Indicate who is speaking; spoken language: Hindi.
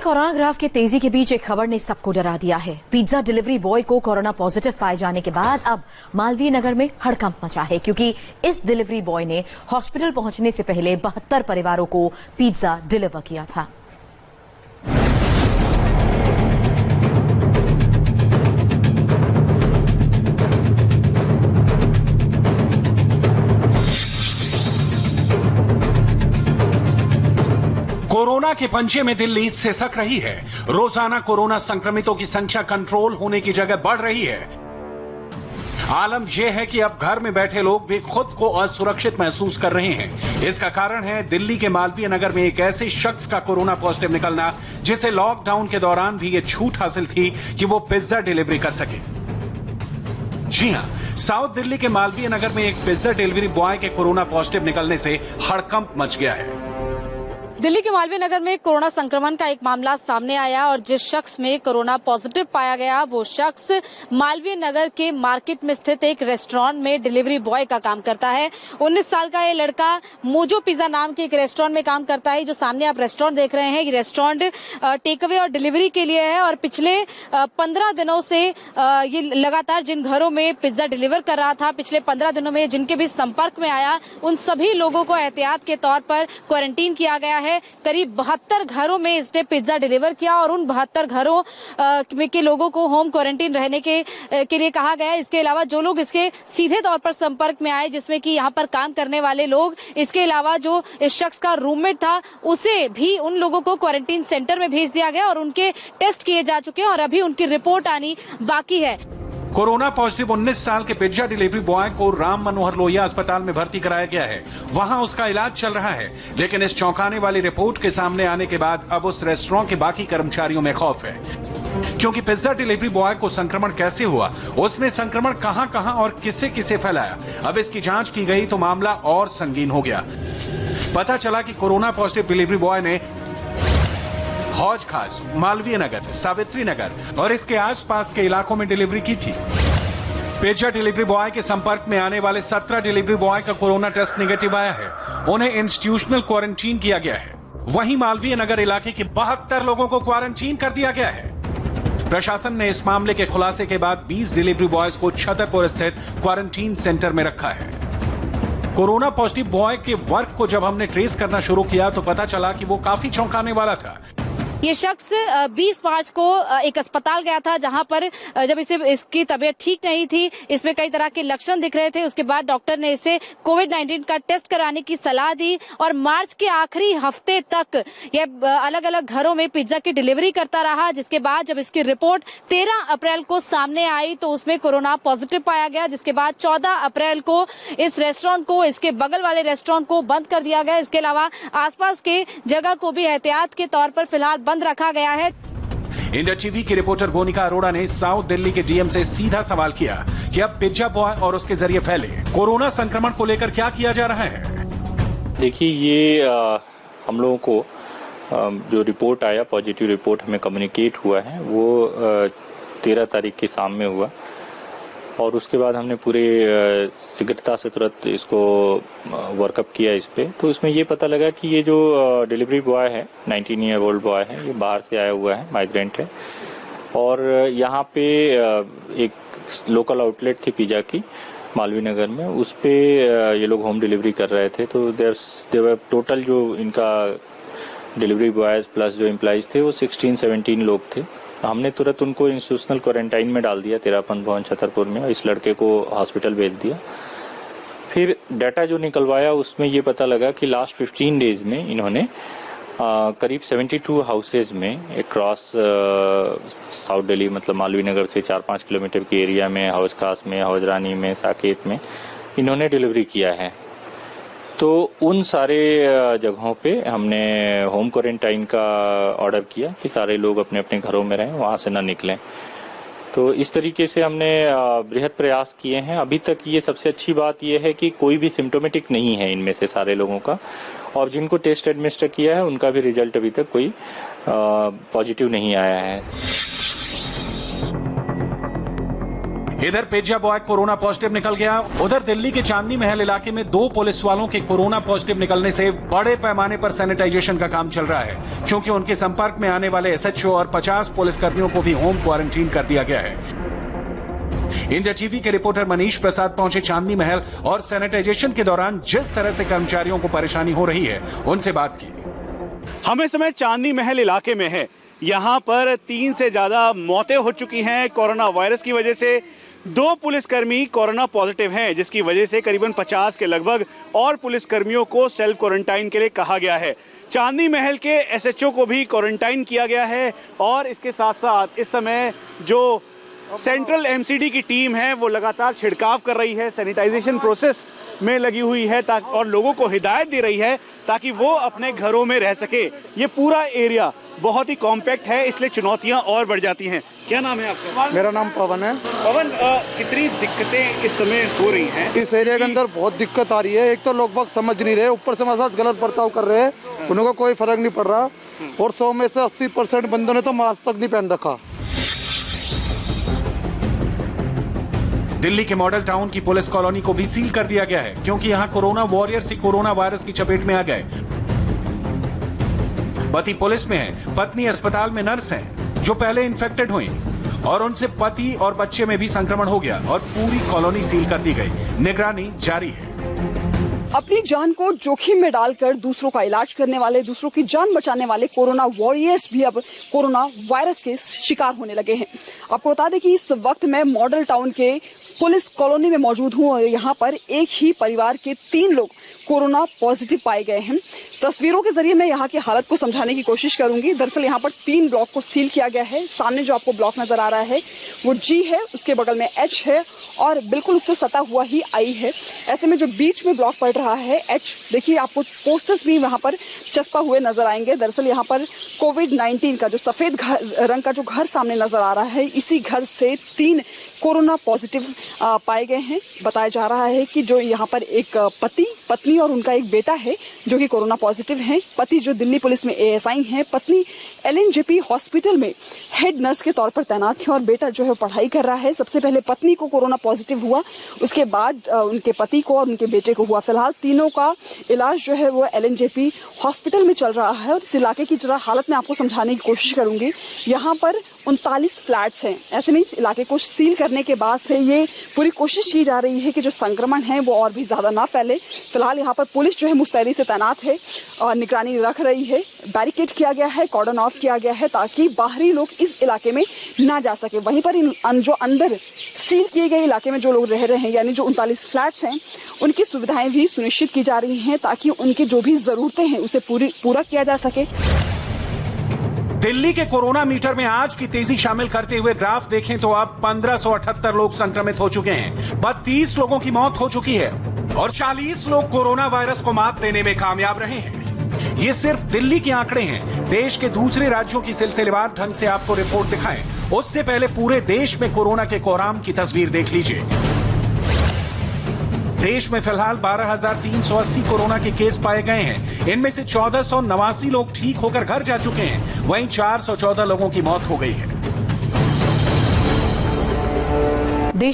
Speaker 1: कोरोना ग्राफ के तेजी के बीच एक खबर ने सबको डरा दिया है। पिज्जा डिलीवरी बॉय को कोरोना पॉजिटिव पाए जाने के बाद अब मालवीय नगर में हड़कंप मचा है, क्योंकि इस डिलीवरी बॉय ने हॉस्पिटल पहुंचने से पहले 72 परिवारों को पिज्जा डिलीवर किया था।
Speaker 2: कोरोना के पंजे में दिल्ली सिसक रही है। रोजाना कोरोना संक्रमितों की संख्या कंट्रोल होने की जगह बढ़ रही है। आलम यह है कि अब घर में बैठे लोग भी खुद को असुरक्षित महसूस कर रहे हैं। इसका कारण है दिल्ली के मालवीय नगर में एक ऐसे शख्स का कोरोना पॉजिटिव निकलना जिसे लॉकडाउन के दौरान भी ये छूट हासिल थी कि वो पिज्जा डिलीवरी कर सके। जी हां, साउथ दिल्ली के मालवीय नगर में एक पिज्जा डिलीवरी बॉय के कोरोना पॉजिटिव निकलने से हड़कंप मच गया है।
Speaker 3: दिल्ली के मालवीय नगर में कोरोना संक्रमण का एक मामला सामने आया और जिस शख्स में कोरोना पॉजिटिव पाया गया वो शख्स मालवीय नगर के मार्केट में स्थित एक रेस्टोरेंट में डिलीवरी बॉय का काम करता है। 19 साल का ये लड़का मोजो पिज्जा नाम के एक रेस्टोरेंट में काम करता है। जो सामने आप रेस्टोरेंट देख रहे हैं, ये रेस्टोरेंट टेक अवे और डिलीवरी के लिए है और पिछले 15 दिनों से ये लगातार जिन घरों में पिज्जा डिलीवर कर रहा था, पिछले 15 दिनों में जिनके भी संपर्क में आया उन सभी लोगों को एहतियात के तौर पर क्वारंटीन किया गया है। करीब 72 घरों में इसने पिज्जा डिलीवर किया और उन 72 घरों में के लोगों को होम क्वारंटीन रहने के लिए कहा गया है। इसके अलावा जो लोग इसके सीधे तौर पर संपर्क में आए, जिसमें कि यहाँ पर काम करने वाले लोग, इसके अलावा जो इस शख्स का रूममेट था उसे भी, उन लोगों को क्वारंटीन सेंटर में भेज दिया गया और उनके टेस्ट किए जा चुके हैं और अभी उनकी रिपोर्ट आनी बाकी है।
Speaker 2: कोरोना पॉजिटिव 19 साल के पिज्जा डिलीवरी बॉय को राम मनोहर लोहिया अस्पताल में भर्ती कराया गया है। वहां उसका इलाज चल रहा है, लेकिन इस चौंकाने वाली रिपोर्ट के सामने आने के बाद अब उस रेस्टोरेंट के बाकी कर्मचारियों में खौफ है, क्योंकि पिज्जा डिलीवरी बॉय को संक्रमण कैसे हुआ, उसने संक्रमण कहां और किसे किसे फैलाया। अब इसकी जांच की गई तो मामला और संगीन हो गया। पता चला कि कोरोना पॉजिटिव डिलीवरी बॉय ने हौज खास, मालवीय नगर, सावित्री नगर और इसके आसपास के इलाकों में डिलीवरी की थी। पिज्जा डिलीवरी बॉय के संपर्क में आने वाले 17 डिलीवरी बॉय का कोरोना टेस्ट निगेटिव आया है। उन्हें इंस्टीट्यूशनल क्वारंटीन किया गया है। वहीं मालवीय नगर इलाके के 72 लोगों को क्वारंटीन कर दिया गया है। प्रशासन ने इस मामले के खुलासे के बाद 20 डिलीवरी बॉयज को छतरपुर स्थित क्वारंटीन सेंटर में रखा है। कोरोना पॉजिटिव बॉय के वर्क को जब हमने ट्रेस करना शुरू किया तो पता चला कि वो काफी चौंकाने वाला था।
Speaker 3: ये शख्स 20 मार्च को एक अस्पताल गया था, जहां पर जब इसकी तबीयत ठीक नहीं थी, इसमें कई तरह के लक्षण दिख रहे थे। उसके बाद डॉक्टर ने इसे कोविड-19 का टेस्ट कराने की सलाह दी और मार्च के आखिरी हफ्ते तक ये अलग अलग घरों में पिज्जा की डिलीवरी करता रहा। जिसके बाद जब इसकी रिपोर्ट 13 अप्रैल को सामने आई तो उसमें कोरोना पॉजिटिव पाया गया। जिसके बाद 14 अप्रैल को इस रेस्टोरेंट को, इसके बगल वाले रेस्टोरेंट को बंद कर दिया गया। इसके अलावा आसपास के जगह को भी एहतियात के तौर पर फिलहाल बंद रखा गया है।
Speaker 2: इंडिया टीवी की रिपोर्टर गोनिका अरोड़ा ने साउथ दिल्ली के डीएम से सीधा सवाल किया कि अब पिज्जा बॉय और उसके जरिए फैले कोरोना संक्रमण को लेकर क्या किया जा रहा है।
Speaker 4: देखिए, ये हम लोगों को जो रिपोर्ट आया, पॉजिटिव रिपोर्ट हमें कम्युनिकेट हुआ है, वो 13 तारीख की शाम में हुआ और उसके बाद हमने पूरे शीघ्रता से तुरंत इसको वर्कअप किया इस पे। तो इसमें ये पता लगा कि ये जो डिलीवरी बॉय है, 19 ईयर ओल्ड बॉय है, ये बाहर से आया हुआ है, माइग्रेंट है और यहाँ पे एक लोकल आउटलेट थी पिज्जा की मालवीय नगर में, उस पे ये लोग होम डिलीवरी कर रहे थे। तो देवर टोटल जो इनका डिलीवरी बॉयज प्लस जो एम्प्लॉइज थे वो 16-17 लोग थे। हमने तुरंत उनको इंस्टीट्यूशनल क्वारंटाइन में डाल दिया 13 भवन छतरपुर में और इस लड़के को हॉस्पिटल भेज दिया। फिर डाटा जो निकलवाया उसमें ये पता लगा कि लास्ट 15 डेज में इन्होंने करीब 72 हाउसेज में अक्रॉस साउथ दिल्ली, मतलब मालवीय नगर से 4-5 किलोमीटर के एरिया में, हौज खास में, हौज रानी में, साकेत में इन्होंने डिलीवरी किया है। तो उन सारे जगहों पे हमने होम क्वारंटाइन का ऑर्डर किया कि सारे लोग अपने अपने घरों में रहें, वहाँ से ना निकलें। तो इस तरीके से हमने बृहद प्रयास किए हैं। अभी तक ये सबसे अच्छी बात यह है कि कोई भी सिम्टोमेटिक नहीं है इनमें से सारे लोगों का, और जिनको टेस्ट एडमिनिस्टर किया है उनका भी रिजल्ट अभी तक कोई पॉजिटिव नहीं आया है।
Speaker 2: इधर पिज्जा बॉय कोरोना पॉजिटिव निकल गया। उधर दिल्ली के चांदनी महल इलाके में 2 पुलिस वालों के कोरोना पॉजिटिव निकलने से बड़े पैमाने पर सैनिटाइजेशन का काम चल रहा है, क्योंकि उनके संपर्क में आने वाले एसएचओ और 50 पुलिसकर्मियों को भी होम क्वारंटीन कर दिया गया है। इंडिया टीवी के रिपोर्टर मनीष प्रसाद पहुंचे चांदनी महल और सैनिटाइजेशन के दौरान जिस तरह से कर्मचारियों को परेशानी हो रही है उनसे बात की।
Speaker 5: हम इस समय चांदनी महल इलाके में है। यहाँ पर 3 से ज्यादा मौतें हो चुकी हैं कोरोना वायरस की वजह से। 2 पुलिसकर्मी कोरोना पॉजिटिव हैं, जिसकी वजह से करीबन 50 के लगभग और पुलिसकर्मियों को सेल्फ क्वारंटाइन के लिए कहा गया है। चांदनी महल के एसएचओ को भी क्वारंटाइन किया गया है और इसके साथ साथ इस समय जो सेंट्रल एमसीडी की टीम है वो लगातार छिड़काव कर रही है, सैनिटाइजेशन प्रोसेस में लगी हुई है और लोगों को हिदायत दे रही है ताकि वो अपने घरों में रह सके। ये पूरा एरिया बहुत ही कॉम्पैक्ट है, इसलिए चुनौतियां और बढ़ जाती हैं। क्या नाम है आपका?
Speaker 6: मेरा नाम पवन है।
Speaker 5: पवन, कितनी दिक्कतें इस समय हो रही हैं?
Speaker 6: इस एरिया के अंदर बहुत दिक्कत आ रही है। एक तो लोग बाग समझ नहीं रहे, ऊपर से हमारे साथ गलत बर्ताव कर रहे हैं, उनको कोई फर्क नहीं पड़ रहा और 100 में से 80% बंदों ने तो मास्क तक नहीं पहन रखा।
Speaker 2: दिल्ली के मॉडल टाउन की पुलिस कॉलोनी को भी सील कर दिया गया है, क्योंकि यहां कोरोना वॉरियर्स ही कोरोना वायरस की चपेट में आ गए। पति पुलिस में है, पत्नी अस्पताल में नर्स है जो पहले इन्फेक्टेड हुई और उनसे पति और बच्चे में भी संक्रमण हो गया और पूरी कॉलोनी सील कर दी गई। निगरानी जारी है।
Speaker 7: अपनी जान को जोखिम में डालकर दूसरों का इलाज करने वाले, दूसरों की जान बचाने वाले कोरोना वॉरियर्स भी अब कोरोना वायरस के शिकार होने लगे हैं। आपको बता दें कि इस वक्त मैं मॉडल टाउन के पुलिस कॉलोनी में मौजूद हूं और यहाँ पर एक ही परिवार के 3 लोग कोरोना पॉजिटिव पाए गए हैं। तस्वीरों के जरिए मैं यहाँ की हालत को समझाने की कोशिश करूंगी। दरअसल यहाँ पर 3 ब्लॉक को सील किया गया है। सामने जो आपको ब्लॉक नजर आ रहा है वो जी है, उसके बगल में एच है और बिल्कुल उससे सटा हुआ ही आई है। ऐसे में जो बीच में ब्लॉक पड़ रहा है एच, देखिए आपको पोस्टर्स भी वहाँ पर चस्पा हुए नजर आएंगे। दरअसल यहाँ पर कोविड-19 का जो सफेद रंग का जो घर सामने नजर आ रहा है, इसी घर से 3 कोरोना पॉजिटिव पाए गए हैं। बताया जा रहा है कि जो यहाँ पर एक पति, पत्नी और उनका एक बेटा है जो कि कोरोना पॉजिटिव हैं। पति जो दिल्ली पुलिस में एएसआई हैं, पत्नी एलएनजेपी हॉस्पिटल में हेड नर्स के तौर पर तैनात है और बेटा जो है पढ़ाई कर रहा है। सबसे पहले पत्नी को कोरोना पॉजिटिव हुआ, उसके बाद उनके पति को और उनके बेटे को हुआ। फिलहाल तीनों का इलाज जो है वो एलएनजेपी हॉस्पिटल में चल रहा है और इस इलाके की जरा हालत में आपको समझाने की कोशिश करूंगी। यहाँ पर 39 फ्लैट्स हैं। ऐसे में इस इलाके को सील करने के बाद से ये पूरी कोशिश की जा रही है कि जो संक्रमण है वो और भी ज्यादा ना फैले। फिलहाल यहाँ पर पुलिस जो है मुस्तैदी से तैनात है और निगरानी रख रही है। बैरिकेड किया गया है, कॉर्डन ऑफ किया गया है ताकि बाहरी लोग इस इलाके में ना जा सके। वहीं पर जो अंदर सील किए गए इलाके में जो लोग रह रहे हैं, यानी जो 39 फ्लैट्स हैं, उनकी सुविधाएं भी सुनिश्चित की जा रही हैं ताकि उनकी जो भी जरूरतें हैं उसे पूरा किया जा सके।
Speaker 2: दिल्ली के कोरोना मीटर में आज की तेजी शामिल करते हुए ग्राफ देखें तो अब 1578 लोग संक्रमित हो चुके हैं, 32 लोगों की मौत हो चुकी है और 40 लोग कोरोना वायरस को मात देने में कामयाब रहे हैं। ये सिर्फ दिल्ली के आंकड़े हैं। देश के दूसरे राज्यों की सिलसिलेवार ढंग से आपको रिपोर्ट दिखाएं, उससे पहले पूरे देश में कोरोना के कोहराम की तस्वीर देख लीजिए। देश में फिलहाल 12,380 कोरोना के केस पाए गए हैं। इनमें से 1489 लोग ठीक होकर घर जा चुके हैं, वहीं 414 लोगों की मौत हो गई है।